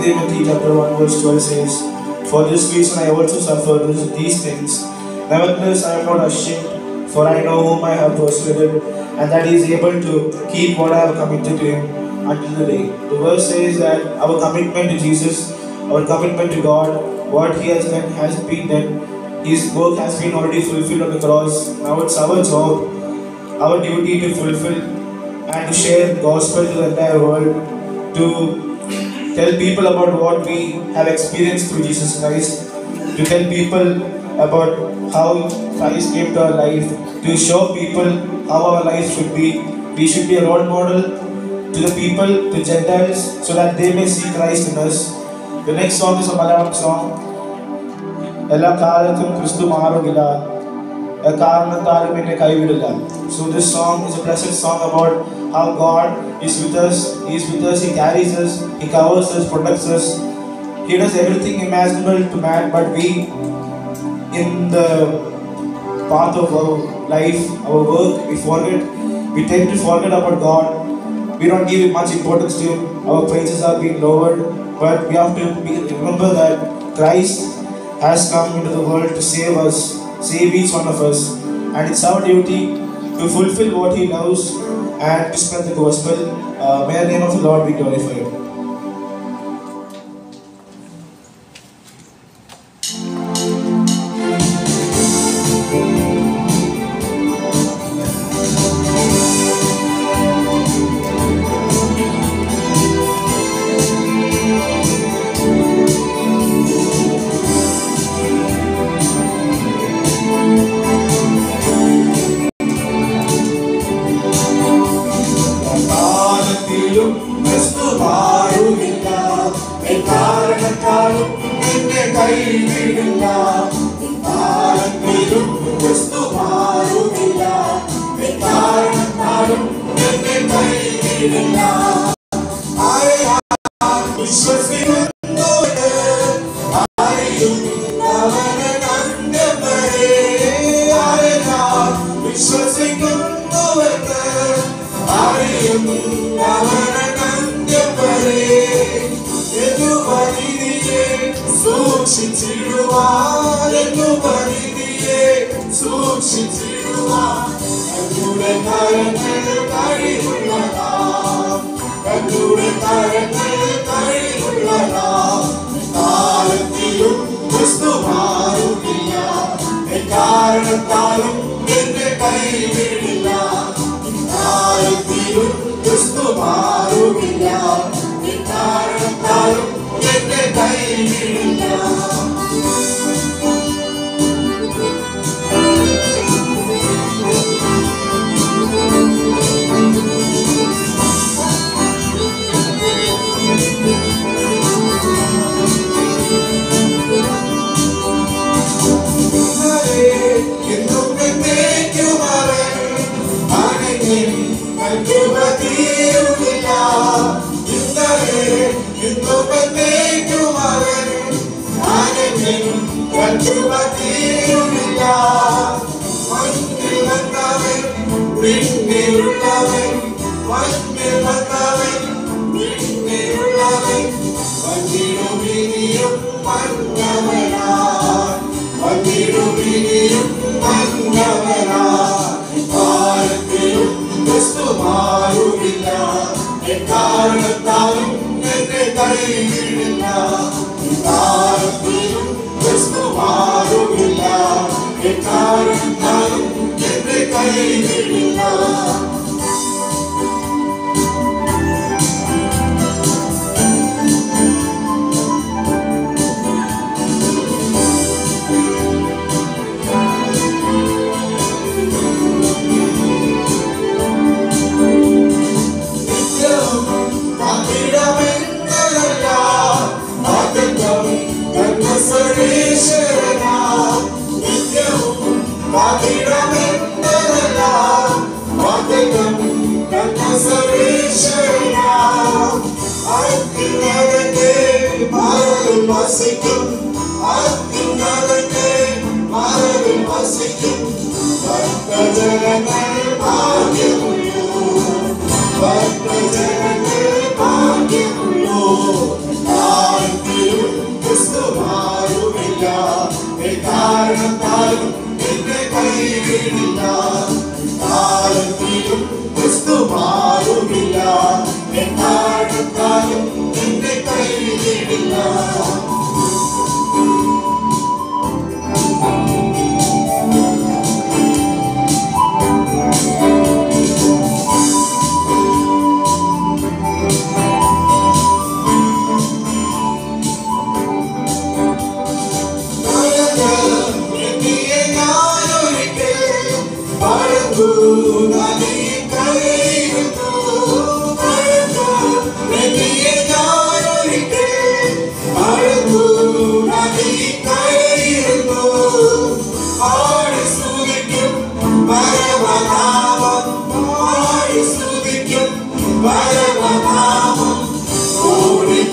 Timothy chapter 1 verse 12 says, "For this reason I also suffer these things. Nevertheless I am not ashamed, for I know whom I have persuaded, and that he is able to keep what I have committed to him until the day." The verse says that our commitment to Jesus, our commitment to God, what he has done has been done. His work has been already fulfilled on the cross. Now it's our job, our duty to fulfill and to share the gospel to the entire world, to tell people about what we have experienced through Jesus Christ, to tell people about how Christ came to our life, to show people how our life should be. We should be a role model to the people, to Gentiles, so that they may see Christ in us. The next song is a Malayalam song. എല്ലാ കാലത്തും ക്രിസ്തു മാറുകില്ല, കാരണത്താലും എന്നെ കൈവിടില്ല. So this song is a blessed song about how God is with us. He is with us, He carries us, He covers us, protects us. He does everything imaginable to man, but we, in the path of our life, our work, we tend to forget about God. We don't give much importance to Him. Our praises are being lowered, but we have to remember that Christ has come into the world to save us, save each one of us, and it's our duty to fulfill what He loves and to spread the gospel. May the name of the Lord be glorified.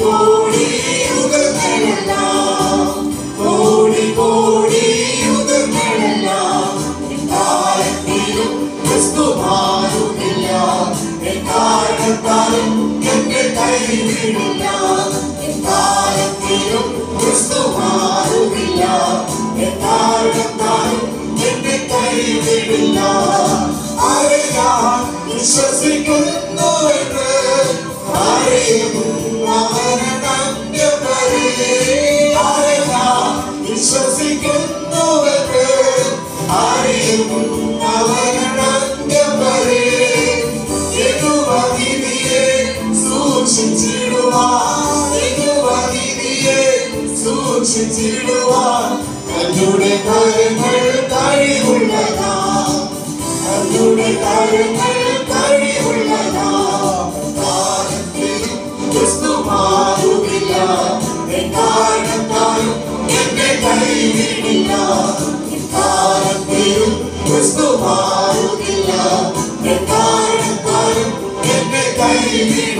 കോടി യുഗങ്ങളെല്ലാം കോടി കോടി യുഗങ്ങളെല്ലാം എക്കാലത്തിലും ക്രിസ്തു മാറുന്നില്ല എക്കാലത്താലും എന്നെ കൈവിടില്ല എക്കാലത്തിലും ക്രിസ്തു മാറുന്നില്ല എക്കാലത്താലും എന്നെ കൈവിടില്ല ആരെ ഞാൻ വിശ്വസിക്കുന്നുവെന്ന് ആരെയും ആരെ ഞാൻ വിശ്വസിക്കുന്നുവെന്ന് ആരെയും സൂക്ഷിച്ചിടുവാൻ തങ്ങളുടെ കാര്യങ്ങൾ കഴിവുള്ളതാ തങ്ങളുടെ കാര്യങ്ങൾ കഴിവുള്ളതാ കാലത്തിലും ക്രിസ്തു മാറുന്നില്ല എക്കാലത്താലും എന്നെ കൈവിടില്ല കാലത്തിലും ക്രിസ്തു മാറുന്നില്ല എക്കാലത്താലും എന്നെ കൈവിടില്ല